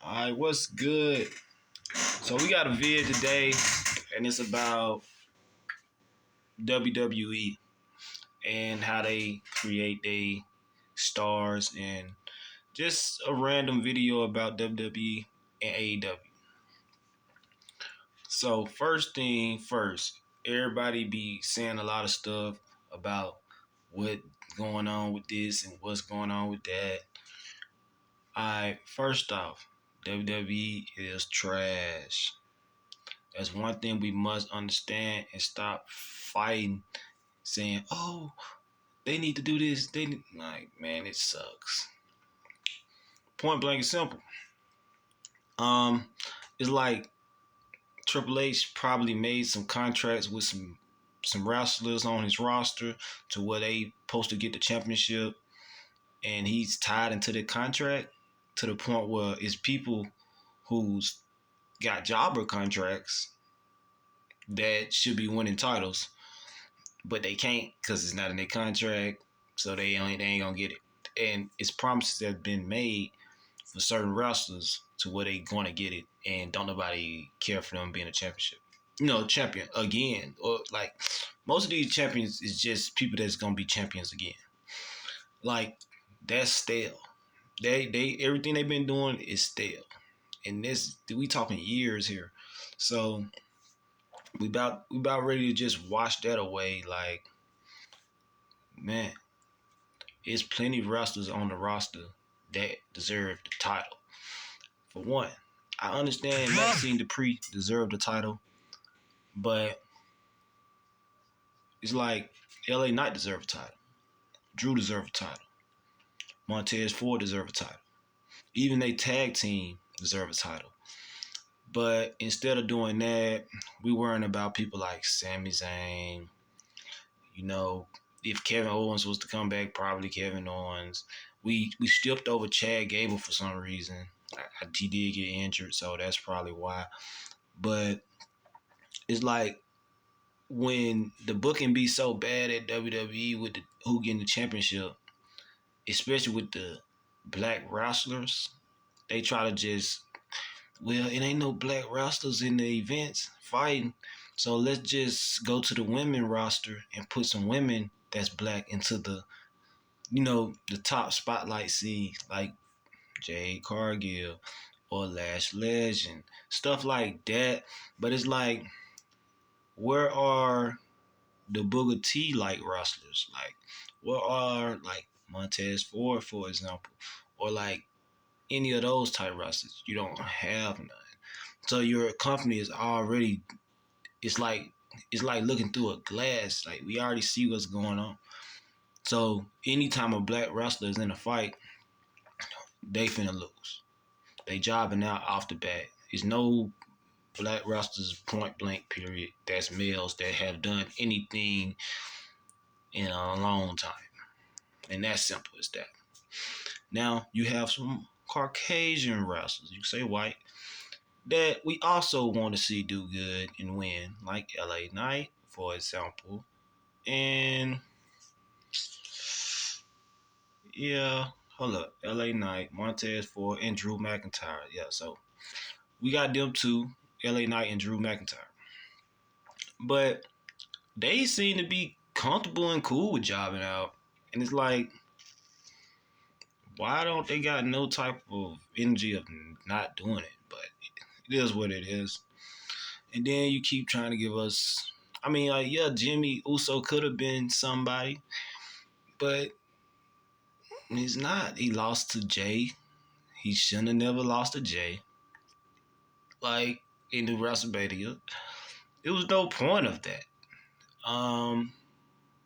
All right, what's good? So we got a vid today, and it's about WWE and how they create their stars, and just a random video about WWE and AEW. So first thing first, everybody be saying a lot of stuff about what's going on with this and what's going on with that. All right, first off, WWE is trash. That's one thing we must understand and stop fighting, saying, "Oh, they need to do this." Like, man, it sucks. Point blank and simple. Um, it's like Triple H probably made some contracts with some wrestlers on his roster to where they supposed to get the championship, and he's tied into the contract to the point where it's people who's got jobber contracts that should be winning titles, but they can't because it's not in their contract, so they ain't gonna get it. And it's promises that have been made for certain wrestlers to where they gonna get it, and don't nobody care for them being a championship. Champion again, or like most of these champions is just people that's gonna be champions again. Like that's stale. They everything they've been doing is stale, and this we talking years here. So we about ready to just wash that away. Like, man, there's plenty of wrestlers on the roster that deserve the title. For one, I understand Maxine Dupree deserved the title, but it's like LA Knight deserved a title. Drew deserved a title. Montez Ford deserved a title. Even they tag team deserve a title. But instead of doing that, we worrying about people like Sami Zayn. If Kevin Owens was to come back, probably Kevin Owens. We skipped over Chad Gable for some reason. He did get injured, so that's probably why. But it's like when the booking be so bad at WWE with who getting the championship, especially with the black wrestlers, they try to just, well, it ain't no black wrestlers in the events fighting, so let's just go to the women roster and put some women that's black into the top spotlight seat, like Jade Cargill or Lash Legend, stuff like that. But it's like, where are the Booker T like wrestlers? Like, where are like Montez Ford, for example, or like any of those type wrestlers? You don't have none. So your company is already, it's like looking through a glass. Like, we already see what's going on. So anytime a black wrestler is in a fight, they finna lose. They jobbing out off the bat. There's no black wrestlers point blank period that's males that have done anything in a long time. And that's simple as that. Now you have some Caucasian wrestlers, you can say white, that we also want to see do good and win, like LA Knight, for example. And yeah, hold up. LA Knight, Montez Ford, and Drew McIntyre. Yeah, so we got them two, LA Knight and Drew McIntyre. But they seem to be comfortable and cool with jobbing out. And it's like, why don't they got no type of energy of not doing it? But it is what it is. And then you keep trying to give us, I mean, like, yeah, Jimmy Uso could have been somebody, but he's not. He lost to Jay. He shouldn't have never lost to Jay. Like, in the WrestleMania, it was no point of that.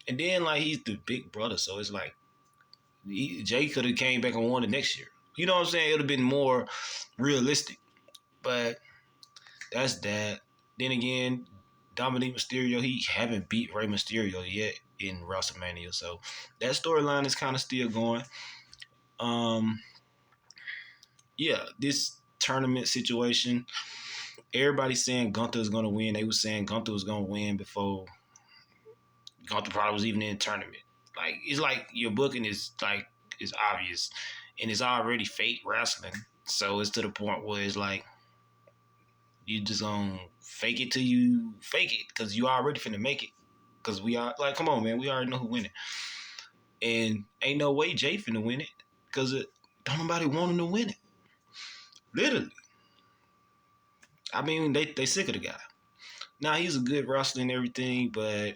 And then, like, he's the big brother, so it's like Jay could have came back and won it next year. You know what I'm saying? It would have been more realistic. But that's that. Then again, Dominic Mysterio, he haven't beat Rey Mysterio yet in WrestleMania, so that storyline is kind of still going. Yeah, this tournament situation, everybody's saying Gunther is gonna win. They were saying Gunther was gonna win before Gunther probably was even in the tournament. Like, it's like your booking is like, it's obvious, and it's already fake wrestling. So it's to the point where it's like you just gonna fake it till you fake it because you already finna make it. Because we are like, come on, man, we already know who winning, and ain't no way Jay finna win it because don't nobody want him to win it. Literally, I mean they sick of the guy. Now he's a good wrestler and everything, but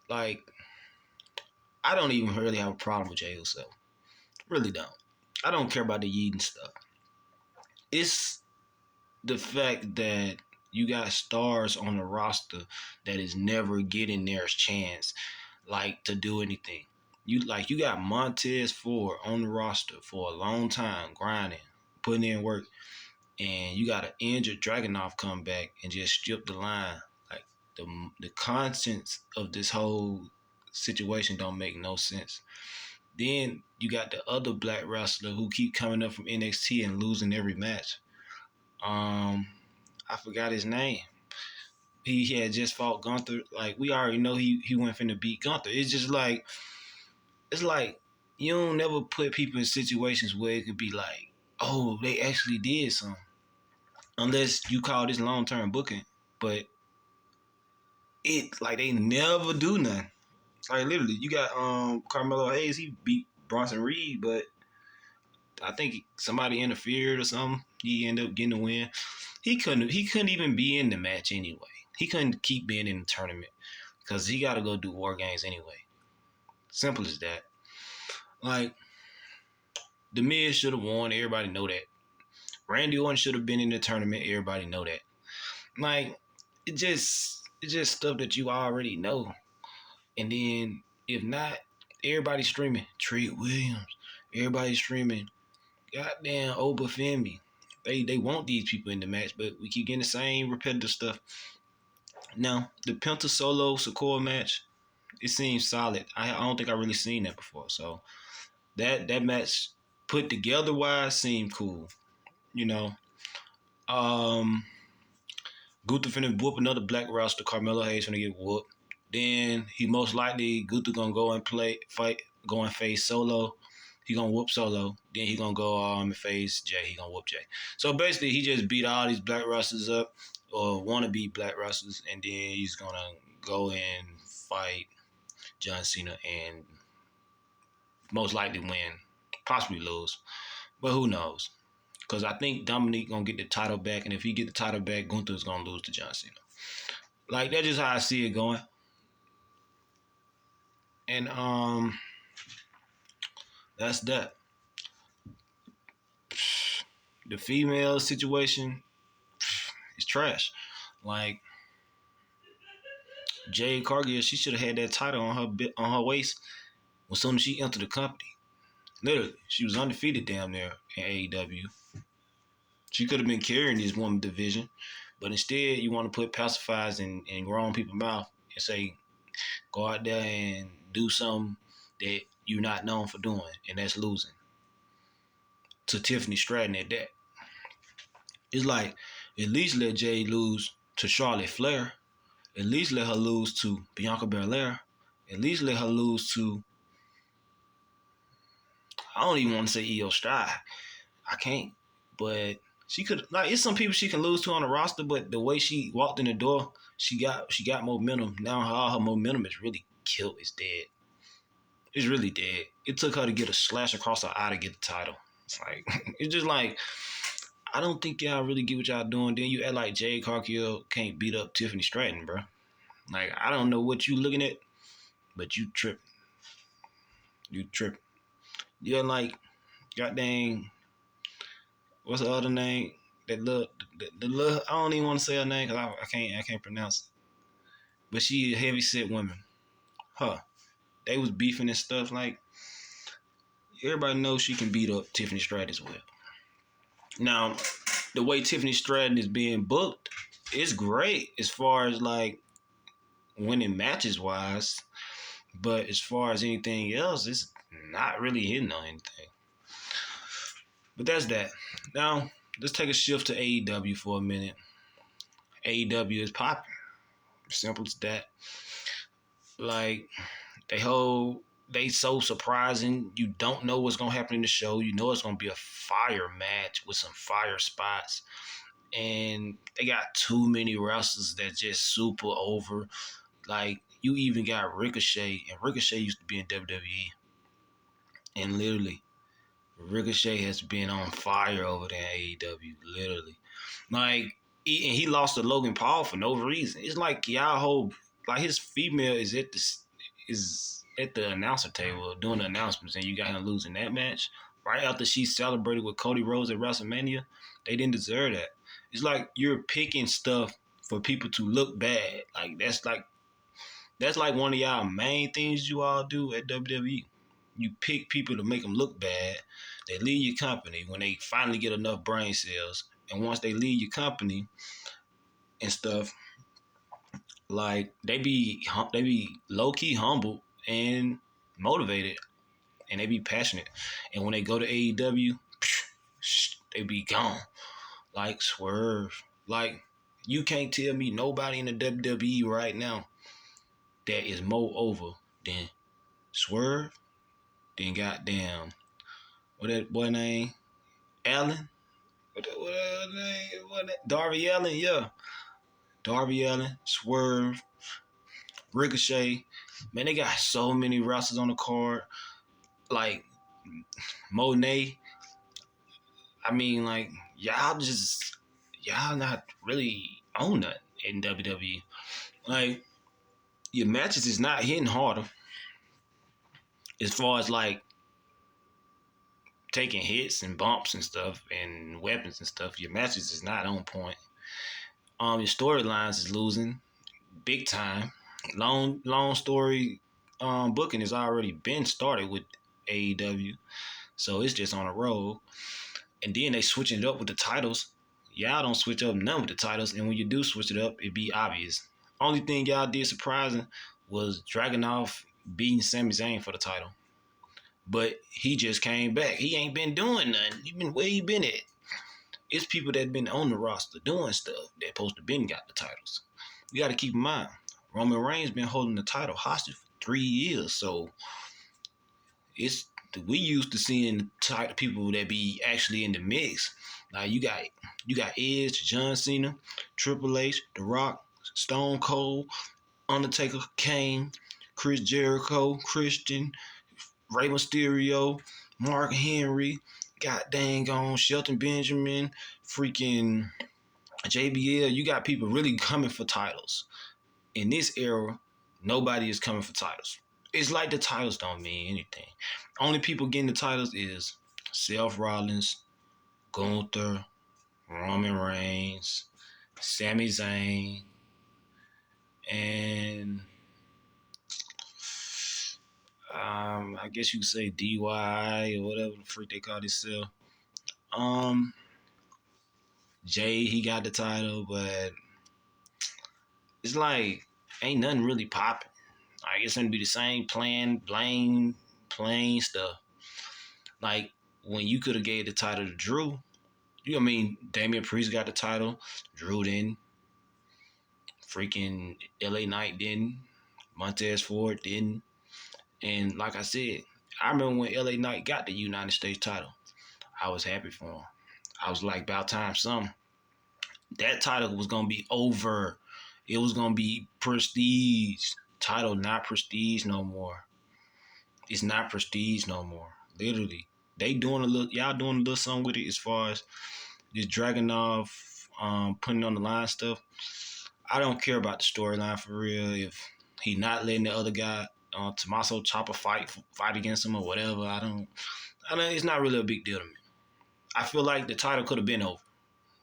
like I don't even really have a problem with Jay Uso. Really don't. I don't care about the Yeet and stuff. It's the fact that you got stars on the roster that is never getting their chance, like to do anything. You got Montez Ford on the roster for a long time, grinding, putting in work, and you got an injured Dragunov come back and just strip the line. Like the contents of this whole situation don't make no sense. Then you got the other black wrestler who keep coming up from NXT and losing every match. I forgot his name. He had just fought Gunther. Like we already know he went finna beat Gunther. It's like you don't never put people in situations where it could be like, oh, they actually did something. Unless you call this long term booking. But it like they never do nothing. Like literally, you got Carmelo Hayes, he beat Bronson Reed, but I think somebody interfered or something. He ended up getting the win. He couldn't even be in the match anyway. He couldn't keep being in the tournament because he got to go do War Games anyway. Simple as that. Like the Miz should have won. Everybody know that. Randy Orton should have been in the tournament. Everybody know that. Like it's just stuff that you already know. And then if not, everybody's streaming Treat Williams. Everybody's streaming goddamn Oba Femi. They want these people in the match, but we keep getting the same repetitive stuff. Now, the Penta Solo Sikoa match, it seems solid. I don't think I really seen that before. So that match put together wise seemed cool. You know. Gunther finna whoop another black roster. Carmelo Hayes finna get whooped. Then he most likely Gunther gonna go and go and face Solo. He gonna whoop Solo. Then he gonna go and face Jay. He gonna whoop Jay. So basically, he just beat all these black wrestlers up, or wanna beat black wrestlers, and then he's gonna go and fight John Cena and most likely win, possibly lose, but who knows? Because I think Dominic gonna get the title back, and if he get the title back, Gunther's gonna lose to John Cena. Like that's just how I see it going. And that's that. The female situation is trash. Like Jade Cargill, she should have had that title on her waist as soon as she entered the company. Literally, she was undefeated down there in AEW. She could have been carrying this woman division, but instead you want to put pacifiers in grown people's mouth and say, go out there and do something that you're not known for doing, and that's losing. To Tiffany Stratton at that. It's like, at least let Jay lose to Charlotte Flair. At least let her lose to Bianca Belair. At least let her lose to, I don't even want to say Io Shirai. I can't. But she could, like, it's some people she can lose to on the roster, but the way she walked in the door, she got momentum. Now all her momentum is really killed. It's dead. It's really dead. It took her to get a slash across her eye to get the title. It's like, it's just like, I don't think y'all really get what y'all doing. Then you act like Jade Cargill can't beat up Tiffany Stratton, bro. Like, I don't know what you looking at, but you tripping. You tripping. You're like, goddamn, what's the other name? That little, the little, I don't even want to say her name because I can't pronounce it. But she a heavy set woman. Huh. They was beefing and stuff. Like, everybody knows she can beat up Tiffany Stratton as well. Now, the way Tiffany Stratton is being booked is great as far as like winning matches wise, but as far as anything else, it's not really hitting on anything. But that's that. Now, let's take a shift to AEW for a minute. AEW is popping. Simple as that. Like, they hold they so surprising. You don't know what's gonna happen in the show. You know it's gonna be a fire match with some fire spots, and they got too many wrestlers that just super over. Like you even got Ricochet, and Ricochet used to be in WWE, and literally Ricochet has been on fire over there in AEW. Literally, like he lost to Logan Paul for no reason. It's like y'all whole like his female is at the announcer table doing the announcements, and you got him losing that match right after she celebrated with Cody Rhodes at WrestleMania. They didn't deserve that. It's like you're picking stuff for people to look bad. That's like one of y'all main things you all do at WWE. You pick people to make them look bad. They leave your company when they finally get enough brain cells, and once they leave your company and stuff, like they be low key humble and motivated, and they be passionate. And when they go to AEW, they be gone. Like Swerve, like you can't tell me nobody in the WWE right now that is more over than Swerve, then goddamn what that boy name? Allen? What name? Darby Allen, yeah. Darby Allen, Swerve, Ricochet. Man, they got so many wrestlers on the card. Like Monet. I mean, like, y'all not really on that in WWE. Like, your matches is not hitting harder as far as like taking hits and bumps and stuff and weapons and stuff. Your matches is not on point. Your storylines is losing big time. Long story booking has already been started with AEW, so it's just on a roll. And then they switching it up with the titles. Y'all don't switch up none with the titles, and when you do switch it up, it be obvious. Only thing y'all did surprising was Dragunov beating Sami Zayn for the title. But he just came back. He ain't been doing nothing. Where he been at? It's people that been on the roster doing stuff that supposed to been got the titles. You got to keep in mind, Roman Reigns been holding the title hostage for 3 years, so it's we used to seeing the type of people that be actually in the mix. Like you got Edge, John Cena, Triple H, The Rock, Stone Cold, Undertaker, Kane, Chris Jericho, Christian, Rey Mysterio, Mark Henry, god dang on Shelton Benjamin, freaking JBL. You got people really coming for titles. In this era, nobody is coming for titles. It's like the titles don't mean anything. Only people getting the titles is Seth Rollins, Gunther, Roman Reigns, Sami Zayn, and I guess you could say DY or whatever the freak they call themselves. Jay, he got the title, but it's like ain't nothing really popping. Like it's gonna be the same plain stuff. Like when you could have gave the title to Drew, Damian Priest got the title, Drew didn't, freaking LA Knight didn't, Montez Ford didn't, and like I said, I remember when LA Knight got the United States title, I was happy for him. I was like, about time some. That title was gonna be over. It was gonna be prestige title, not prestige no more. It's not prestige no more. Literally, y'all doing a little something with it as far as this Dragunov putting on the line stuff. I don't care about the storyline for real. If he not letting the other guy, Tommaso Ciampa fight against him or whatever, I don't. It's not really a big deal to me. I feel like the title could have been over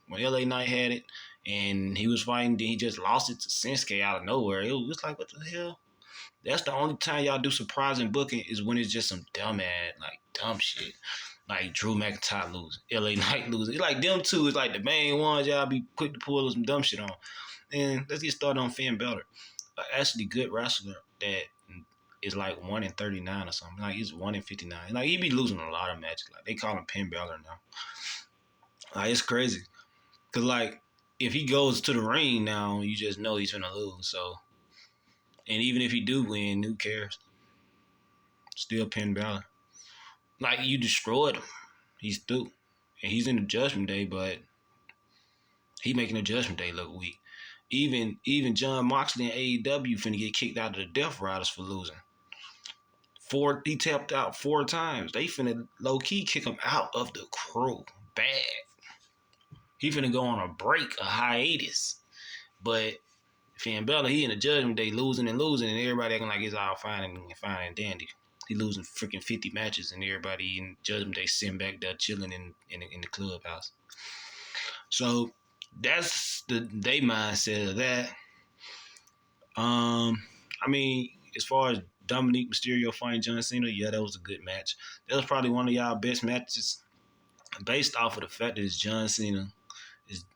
when LA Knight had it and he was fighting. Then he just lost it to Shinsuke out of nowhere. It was like, what the hell? That's the only time y'all do surprising booking is when it's just some dumb shit. Like Drew McIntyre losing, LA Knight losing. It's like them two is like the main ones y'all be quick to pull some dumb shit on. And let's get started on Finn Balor. Actually good wrestler that is like 1-39 or something. Like he's 1-59. Like he be losing a lot of matches. Like they call him Finn Balor now. Like it's crazy. Cause like if he goes to the ring now, you just know he's gonna lose. So, and even if he do win, who cares? Still Penn Balor. Like, you destroyed him. He's through. And he's in the Judgment Day, but he making the Judgment Day look weak. Even Jon Moxley and AEW finna get kicked out of the Death Riders for losing. He tapped out 4 times. They finna low key kick him out of the crew. Bad. He finna go on a break, a hiatus. But Finn Balor, he in the Judgment Day losing, and everybody acting like it's all fine and dandy. He losing freaking 50 matches, and everybody in Judgment Day sitting back there chilling in the clubhouse. So that's they mindset of that. I mean, as far as Dominic Mysterio fighting John Cena, yeah, that was a good match. That was probably one of y'all best matches, based off of the fact that it's John Cena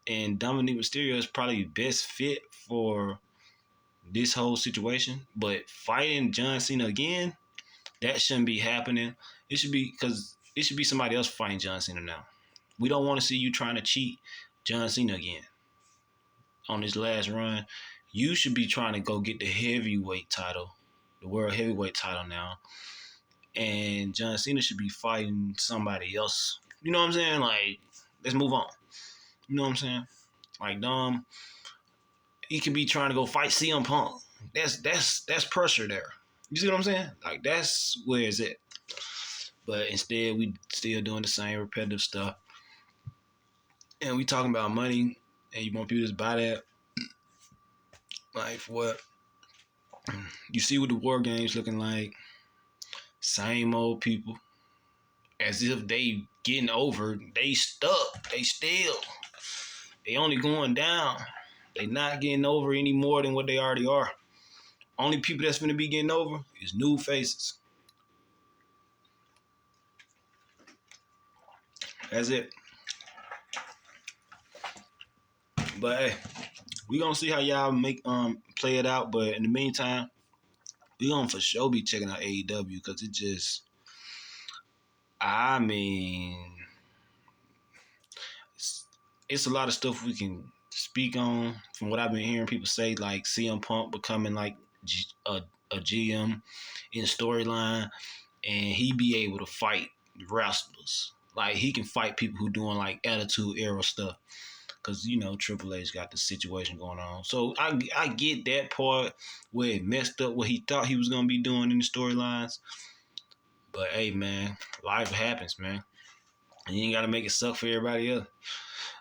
and Dominic Mysterio is probably best fit for this whole situation. But fighting John Cena again, that shouldn't be happening. It should be somebody else fighting John Cena now. We don't want to see you trying to cheat John Cena again on his last run. You should be trying to go get the heavyweight title, the world heavyweight title now. And John Cena should be fighting somebody else. You know what I'm saying? Like, let's move on. You know what I'm saying? Like, he could be trying to go fight CM Punk. That's pressure there. You see what I'm saying? Like, that's where it's at. But instead, we still doing the same repetitive stuff. And we talking about money, and you want people to just buy that. Like, for what? You see what the War Games looking like. Same old people. As if they getting over. They stuck. They still. They only going down. They not getting over any more than what they already are. Only people that's gonna be getting over is new faces. That's it. But hey, we gonna see how y'all play it out. But in the meantime, we gonna for sure be checking out AEW because it just, I mean, it's a lot of stuff we can speak on from what I've been hearing people say, like CM Punk becoming like a GM in storyline, and he be able to fight wrestlers. Like, he can fight people who doing like Attitude Era stuff. Because, you know, Triple H got the situation going on. So I get that part where it messed up what he thought he was going to be doing in the storylines. But, hey, man, life happens, man. And you ain't got to make it suck for everybody else.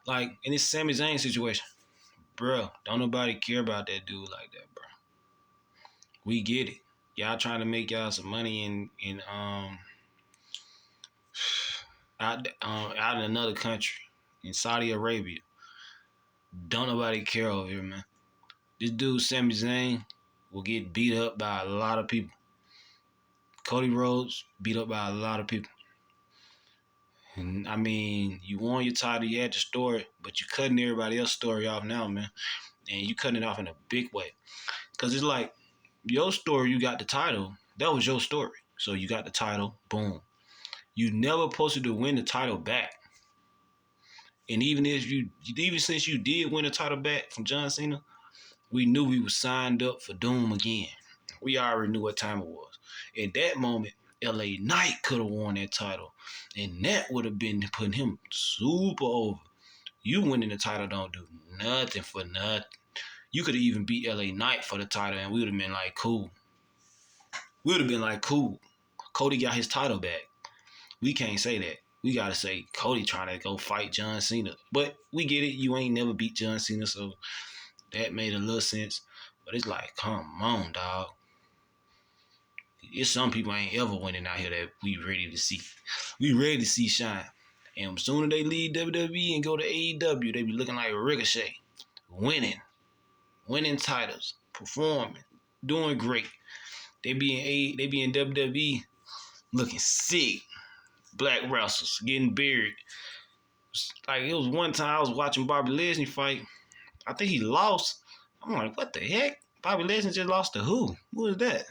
Like, in this Sami Zayn situation, bro, don't nobody care about that dude like that, bro. We get it. Y'all trying to make y'all some money out in another country, in Saudi Arabia. Don't nobody care over here, man. This dude, Sami Zayn, will get beat up by a lot of people. Cody Rhodes, beat up by a lot of people. And, I mean, you won your title, you had your story, but you cutting everybody else's story off now, man. And you cutting it off in a big way. Because it's like, your story, you got the title. That was your story. So you got the title, boom. You never supposed to win the title back. And even since you did win the title back from John Cena, we knew we were signed up for Doom again. We already knew what time it was. In that moment, LA Knight could have won that title. And that would have been putting him super over. You winning the title don't do nothing for nothing. You could have even beat LA Knight for the title, and we would have been like, cool. We would have been like, cool. Cody got his title back. We can't say that. We got to say Cody trying to go fight John Cena. But we get it. You ain't never beat John Cena, so that made a little sense. But it's like, come on, dog. It's some people ain't ever winning out here that we ready to see. We ready to see shine. And sooner they leave WWE and go to AEW, they be looking like Ricochet. Winning titles. Performing. Doing great. They be in WWE looking sick. Black wrestlers getting buried. Like, it was one time I was watching Bobby Lesnar fight. I think he lost. I'm like, what the heck? Bobby Lesnar just lost to who? Who is that?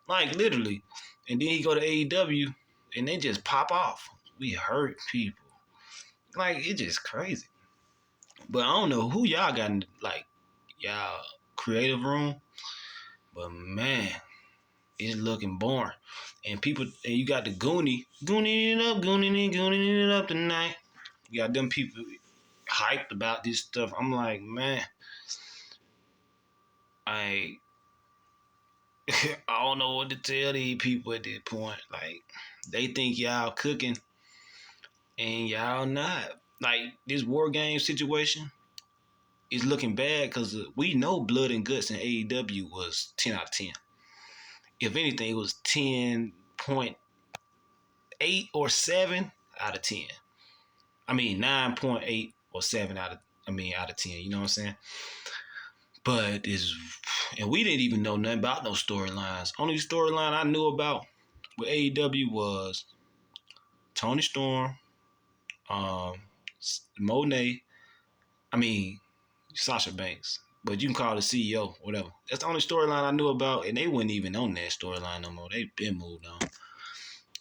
Like, literally. And then he go to AEW and they just pop off. We hurt people. Like, it's just crazy. But I don't know who y'all got in, like, y'all creative room. But, man, It's looking boring. And you got the gooning it up tonight. You got them people hyped about this stuff. I'm like, man, I I don't know what to tell these people at this point. Like, they think y'all cooking and y'all not. Like, this war game situation is looking bad because we know Blood and Guts in AEW was 10 out of 10. If anything, it was 10.8 or 7 out of 10. I mean, 9.8 or 7 out of 10. You know what I'm saying? But and we didn't even know nothing about those storylines. Only storyline I knew about with AEW was Tony Storm, Monet, Sasha Banks. But you can call the CEO, whatever. That's the only storyline I knew about, and they weren't even on that storyline no more. They've been moved on.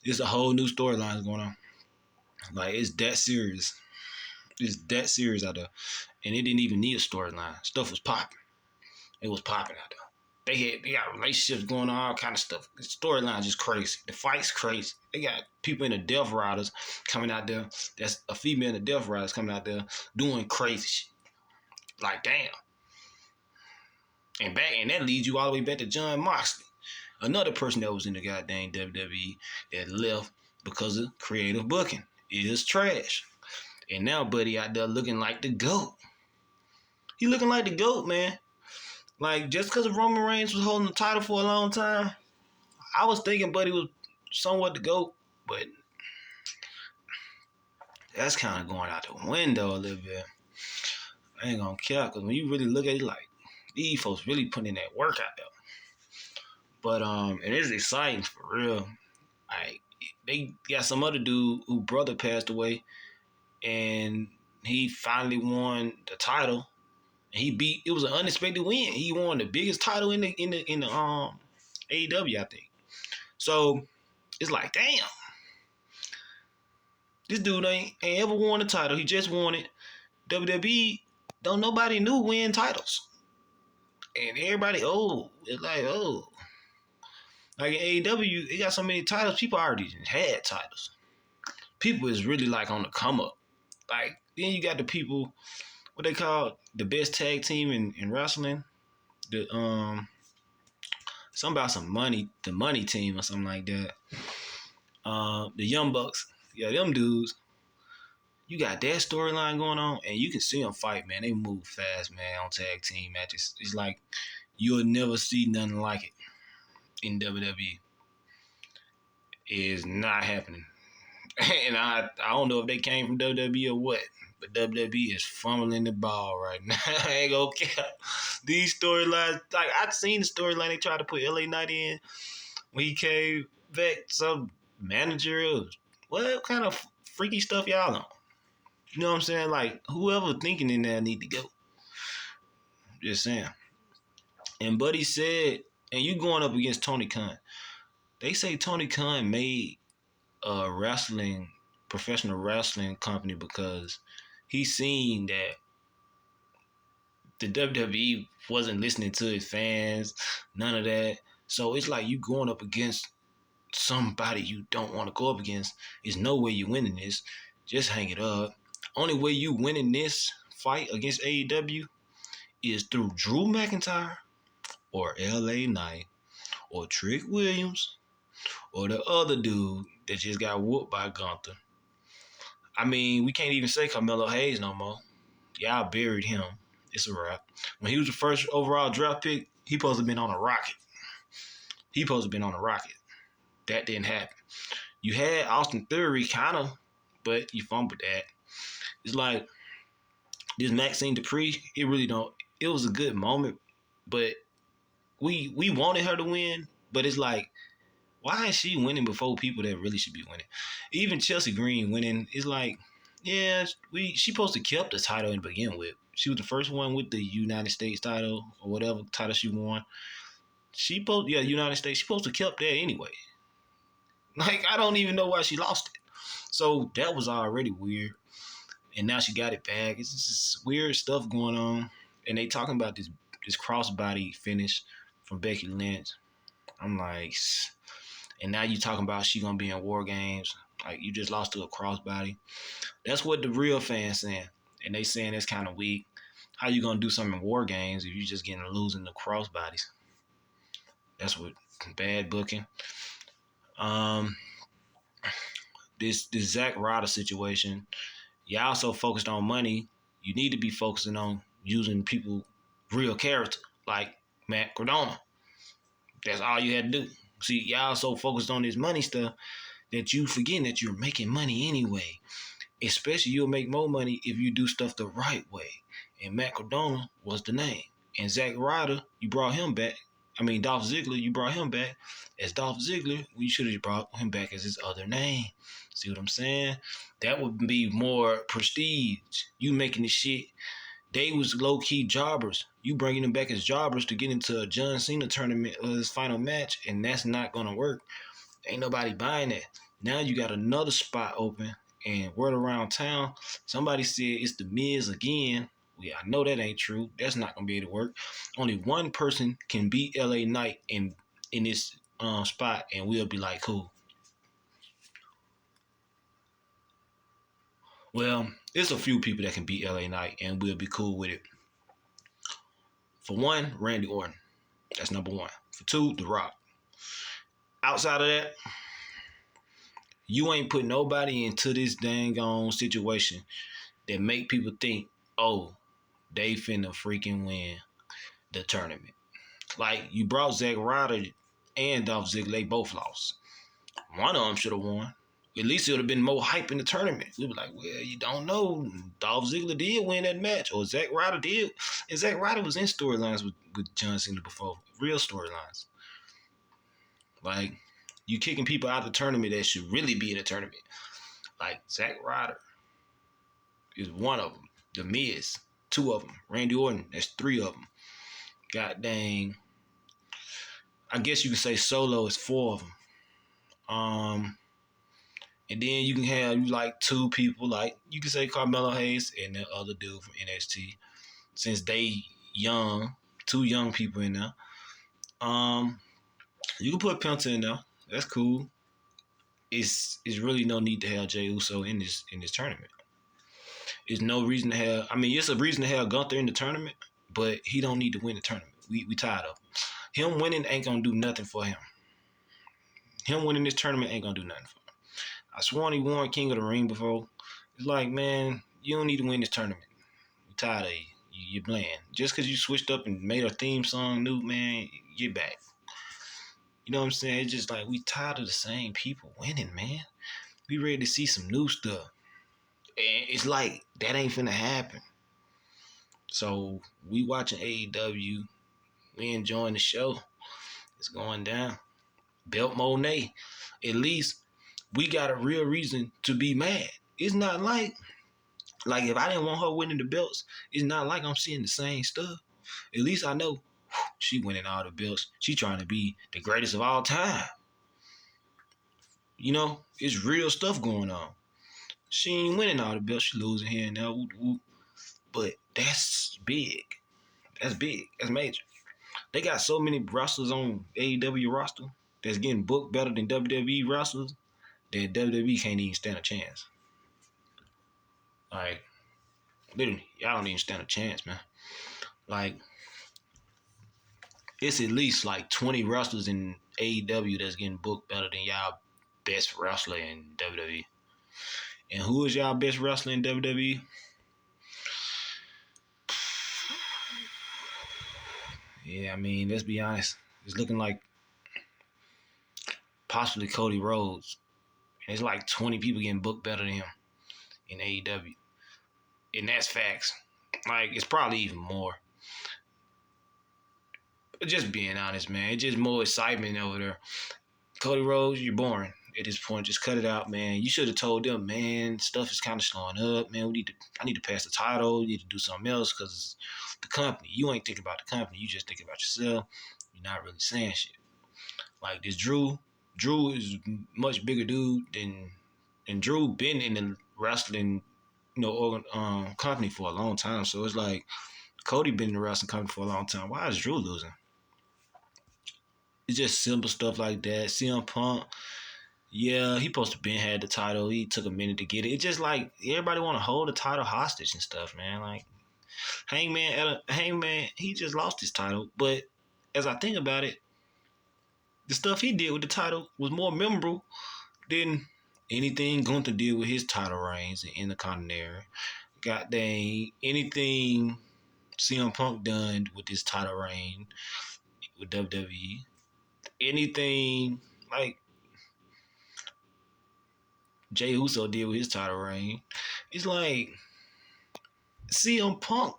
There's a whole new storyline going on. Like, it's that serious. It's that serious out there. And it didn't even need a storyline. Stuff was popping. It was popping out there. They got relationships going on, all kind of stuff. The storyline is just crazy. The fight's crazy. They got people in the Death Riders coming out there. That's a female in the Death Riders coming out there doing crazy shit. Like, damn. And that leads you all the way back to Jon Moxley. Another person that was in the goddamn WWE that left because of creative booking. It is trash. And now Buddy out there looking like the GOAT. He looking like the GOAT, man. Like, just because Roman Reigns was holding the title for a long time, I was thinking Buddy was somewhat the GOAT, but that's kind of going out the window a little bit. I ain't gonna care, because when you really look at it, like, these folks really putting in that work out there. But it is exciting for real. Like, they got some other dude whose brother passed away, and he finally won the title. And it was an unexpected win. He won the biggest title in the AEW, I think. So it's like, damn. This dude ain't ever won a title. He just won it. WWE, don't nobody new win titles. And everybody, it's like, Like in AEW, they got so many titles, people already had titles. People is really like on the come up. Like, then you got the people, what they call the best tag team in wrestling. The something about some money, the money team or something like that. The Young Bucks, yeah, them dudes. You got that storyline going on, and you can see them fight, man. They move fast, man, on tag team matches. It's like you'll never see nothing like it in WWE. It's not happening. And I don't know if they came from WWE or what, but WWE is fumbling the ball right now. I ain't gonna care. These storylines, like, I've seen the storyline they tried to put LA Knight in when he came back, some manager. What kind of freaky stuff y'all on? You know what I'm saying? Like, whoever thinking in there need to go. Just saying. And Buddy said, and you going up against Tony Khan. They say Tony Khan made a professional wrestling company because he seen that the WWE wasn't listening to his fans, none of that. So it's like you going up against somebody you don't want to go up against. There's no way you winning this. Just hang it up. Only way you winning this fight against AEW is through Drew McIntyre or LA Knight or Trick Williams or the other dude that just got whooped by Gunther. I mean, we can't even say Carmelo Hayes no more. Y'all buried him. It's a wrap. When he was the first overall draft pick, he supposed to have been on a rocket. That didn't happen. You had Austin Theory, kind of, but you fumbled that. It's like this Maxine Dupree, it really don't. It was a good moment, but we wanted her to win. But it's like, why is she winning before people that really should be winning? Even Chelsea Green winning, it's like, yeah, she supposed to kept the title to begin with. She was the first one with the United States title or whatever title she won. United States. She supposed to kept that anyway. Like, I don't even know why she lost it. So that was already weird. And now she got it back. It's just weird stuff going on. And they talking about this crossbody finish from Becky Lynch. I'm like, and now you talking about she gonna be in War Games. Like, you just lost to a crossbody. That's what the real fans saying. And they saying that's kind of weak. How you gonna do something in War Games if you just getting losing the crossbodies? That's what bad booking. Um, this Zack Ryder situation. Y'all so focused on money. You need to be focusing on using people real character like Matt Cardona. That's all you had to do. See, y'all so focused on this money stuff that you forgetting that you're making money anyway. Especially you'll make more money if you do stuff the right way. And Matt Cardona was the name. And Zack Ryder, you brought him back. I mean, Dolph Ziggler, you brought him back as Dolph Ziggler. You should have brought him back as his other name. See what I'm saying? That would be more prestige. You making the shit. They was low-key jobbers. You bringing them back as jobbers to get into a John Cena tournament or his final match, and that's not going to work. Ain't nobody buying that. Now you got another spot open, and word around town, somebody said it's the Miz again. Yeah, I know that ain't true. That's not gonna be able to work. Only one person can beat LA Knight in this spot, and we'll be like, cool. Well, there's a few people that can beat LA Knight, and we'll be cool with it. For one, Randy Orton. That's number one. For two, The Rock. Outside of that, you ain't put nobody into this dang on situation that make people think, oh, they finna freaking win the tournament. Like, you brought Zack Ryder and Dolph Ziggler, they both lost. One of them should have won. At least it would have been more hype in the tournament. We'd be like, well, you don't know. Dolph Ziggler did win that match, or Zack Ryder did. And Zack Ryder was in storylines with John Cena before, real storylines. Like, you kicking people out of the tournament that should really be in the tournament. Like, Zack Ryder is one of them. The Miz, two of them. Randy Orton, that's three of them. God dang. I guess you could say Solo is four of them. And then you can have like two people, like you can say Carmelo Hayes and the other dude from NXT, since they young, two young people in there. You can put Penta in there. That's cool. It's really no need to have Jey Uso in this tournament. There's no reason to have. I mean, it's a reason to have Gunther in the tournament, but he don't need to win the tournament. We tired of him winning. Ain't gonna do nothing for him. Him winning this tournament ain't gonna do nothing for him. I sworn he won King of the Ring before. It's like, man, you don't need to win this tournament. We tired of you. You're bland. Just because you switched up and made a theme song new, man, get back. You know what I'm saying? It's just like we tired of the same people winning, man. We ready to see some new stuff. And it's like that ain't finna happen. So we watching AEW. We enjoying the show. It's going down. Belt Monet. At least we got a real reason to be mad. It's not like if I didn't want her winning the belts, it's not like I'm seeing the same stuff. At least I know she winning all the belts. She trying to be the greatest of all time. You know, it's real stuff going on. She ain't winning all the belts. She losing here and there. But that's big. That's big. That's major. They got so many wrestlers on AEW roster that's getting booked better than WWE wrestlers that WWE can't even stand a chance. Like, literally, y'all don't even stand a chance, man. Like, it's at least like 20 wrestlers in AEW that's getting booked better than y'all best wrestler in WWE. And who is y'all best wrestler in WWE? Yeah, I mean, let's be honest. It's looking like possibly Cody Rhodes. And it's like 20 people getting booked better than him in AEW. And that's facts. Like, it's probably even more. But just being honest, man. It's just more excitement over there. Cody Rhodes, you're boring at this point. Just cut it out, man. You should have told them, man, stuff is kind of slowing up, man. I need to pass the title. You need to do something else because the company. You ain't thinking about the company. You just thinking about yourself. You're not really saying shit. Like this Drew is a much bigger dude than Drew been in the wrestling, company for a long time. So it's like Cody been in the wrestling company for a long time. Why is Drew losing? It's just simple stuff like that. CM Punk, yeah, he supposed to been had the title. He took a minute to get it. It's just like everybody want to hold the title hostage and stuff, man. Like Hangman, he just lost his title. But as I think about it, the stuff he did with the title was more memorable than anything Gunther did with his title reigns in Intercontinental. God dang, anything CM Punk done with his title reign with WWE, anything like Jay Uso did with his title reign, it's like CM Punk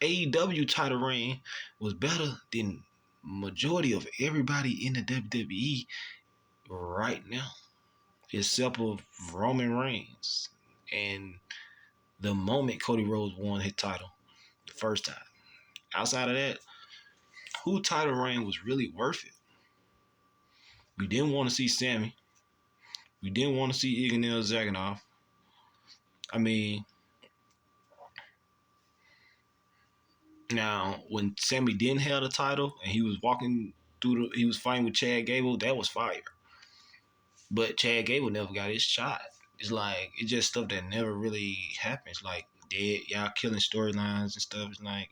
AEW title reign was better than majority of everybody in the WWE right now, except for Roman Reigns. And the moment Cody Rhodes won his title the first time. Outside of that, who title reign was really worth it? We didn't want to see Sammy. We didn't want to see Ilya Dragunov. I mean, now when Sammy didn't have the title and he was walking he was fighting with Chad Gable, that was fire. But Chad Gable never got his shot. It's like it's just stuff that never really happens. Like dead, y'all killing storylines and stuff. It's like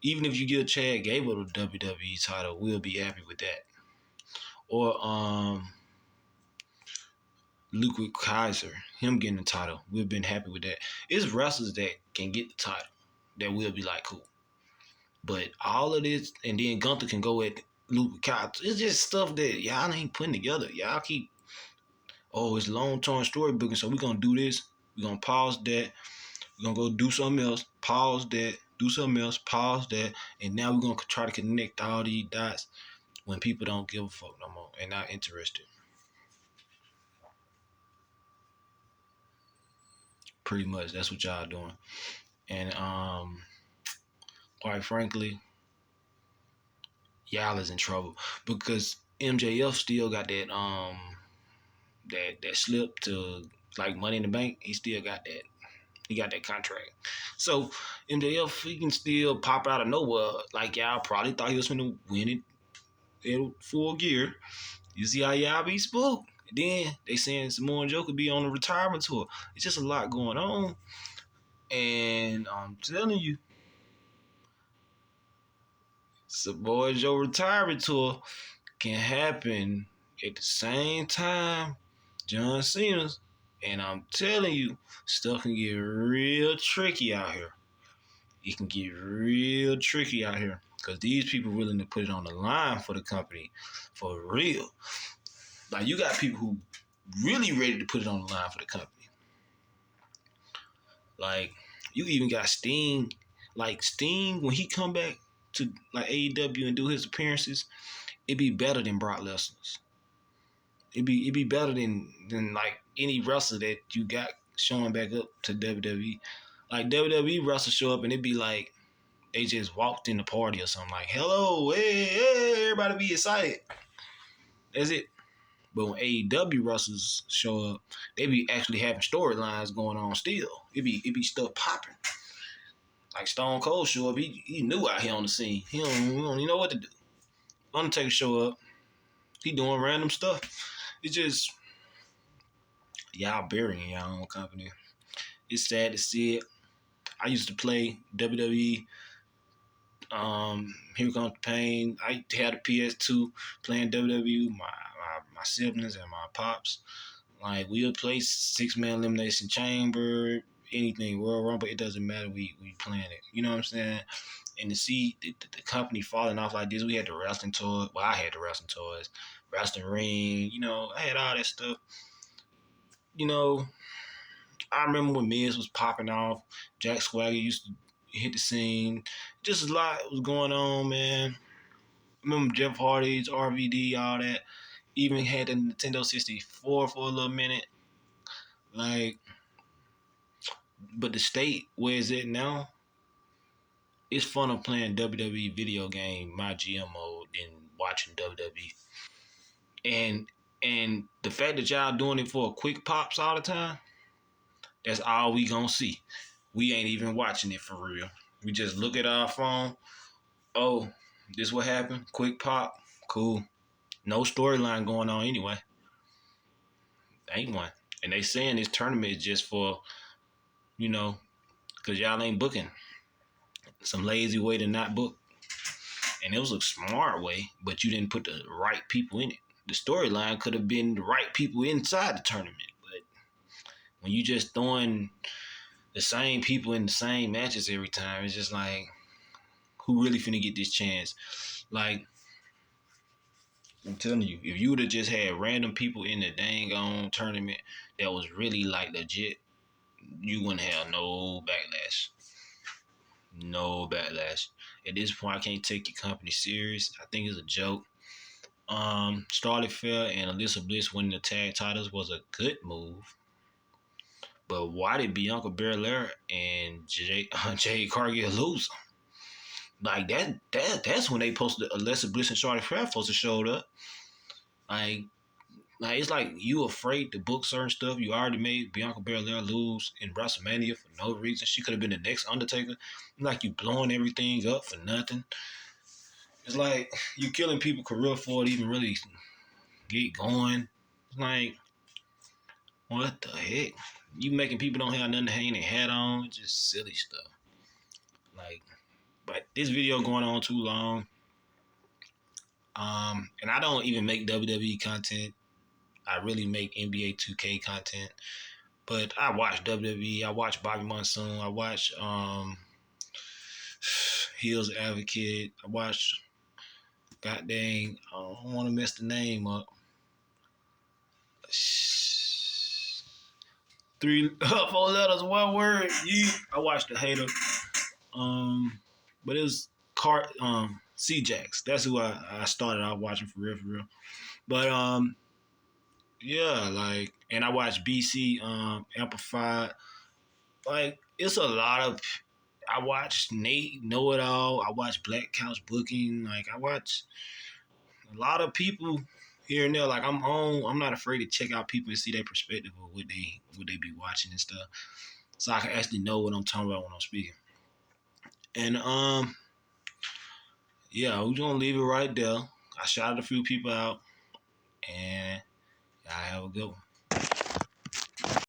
even if you give Chad Gable the WWE title, we'll be happy with that. Or Luke Kaiser, him getting the title, we've been happy with that. It's wrestlers that can get the title that we'll be like cool. But all of this, and then Gunther can go at Luke Kaiser. It's just stuff that y'all ain't putting together. Y'all keep, it's long-term storybooking, so we're gonna do this. We're gonna pause that. We're gonna go do something else. Pause that. Do something else. Pause that. And now we're gonna try to connect all these dots when people don't give a fuck no more and not interested. Pretty much, that's what y'all doing. And quite frankly, y'all is in trouble because MJF still got that slip to like Money in the Bank. He still got that. He got that contract. So MJF, he can still pop out of nowhere. Like y'all probably thought he was going to win it in full gear. You see how y'all be spooked. Then they saying Samoa Joe could be on a retirement tour. It's just a lot going on. And I'm telling you, Samoa Joe retirement tour can happen at the same time John Cena's. And I'm telling you, stuff can get real tricky out here. It can get real tricky out here because these people willing to put it on the line for the company for real. Like you got people who really ready to put it on the line for the company. Like you even got Sting. Like Sting, when he come back to like AEW and do his appearances, it'd be better than Brock Lesnar's. It'd be better than like any wrestler that you got showing back up to WWE. Like WWE wrestlers show up and it'd be like they just walked in the party or something like, hello, hey, everybody be excited. That's it. But when AEW wrestlers show up, they be actually having storylines going on still. It be stuff popping. Like Stone Cold show up, he new out here on the scene. He don't even know what to do. Undertaker show up, he doing random stuff. It's just y'all burying y'all own company. It's sad to see it. I used to play WWE. Here Comes the Pain. I had a PS2 playing WWE. My siblings and my pops. Like we would play 6-man elimination chamber, anything Royal Rumble. It doesn't matter. We playing it. You know what I'm saying? And to see the company falling off like this, we had the wrestling toys. Well, I had the wrestling toys, wrestling ring. You know, I had all that stuff. You know, I remember when Miz was popping off. Jack Swagger used to hit the scene. Just a lot was going on, man. I remember Jeff Hardy's RVD, all that. Even had the Nintendo 64 for a little minute. Like, but the state where it's at now, it's fun of playing WWE video game, my GM mode, than watching WWE. And the fact that y'all doing it for quick pops all the time, that's all we gonna see. We ain't even watching it for real. We just look at our phone. Oh, this what happened. Quick pop. Cool. No storyline going on anyway. Ain't one. And they saying this tournament is just for, you know, because y'all ain't booking. Some lazy way to not book. And it was a smart way, but you didn't put the right people in it. The storyline could have been the right people inside the tournament. But when you just throwing the same people in the same matches every time, it's just like, who really finna get this chance? Like, I'm telling you, if you would have just had random people in the dang on tournament that was really like legit, you wouldn't have no backlash. No backlash. At this point, I can't take your company serious. I think it's a joke. Starlet Fair and Alyssa Bliss winning the tag titles was a good move. But why did Bianca Belair and Jade Cargill lose? Like that's when they posted Alexa Bliss and Charlotte Flair supposed to showed up. Like, it's like you afraid to book certain stuff. You already made Bianca Belair lose in WrestleMania for no reason. She could have been the next Undertaker. Like you blowing everything up for nothing. It's like you killing people career for it even really get going. It's like, what the heck? You making people don't have nothing to hang their hat on. Just silly stuff. Like, but this video going on too long. And I don't even make WWE content. I really make NBA 2K content. But I watch WWE. I watch Bobby Monsoon. I watch Heels Advocate. I watch God dang. I don't want to mess the name up. 4 letters, 1 word. Yeah. I watched the hater. But it was C-Jax. That's who I started out watching for real. But yeah, like, and I watched BC Amplified. Like, it's a lot of. I watch Nate Know It All. I watch Black Couch Booking. Like, I watch a lot of people here and there. Like, I'm not afraid to check out people and see their perspective of what they be watching and stuff, so I can actually know what I'm talking about when I'm speaking. And yeah, we're gonna leave it right there. I shouted a few people out, and I have a good one.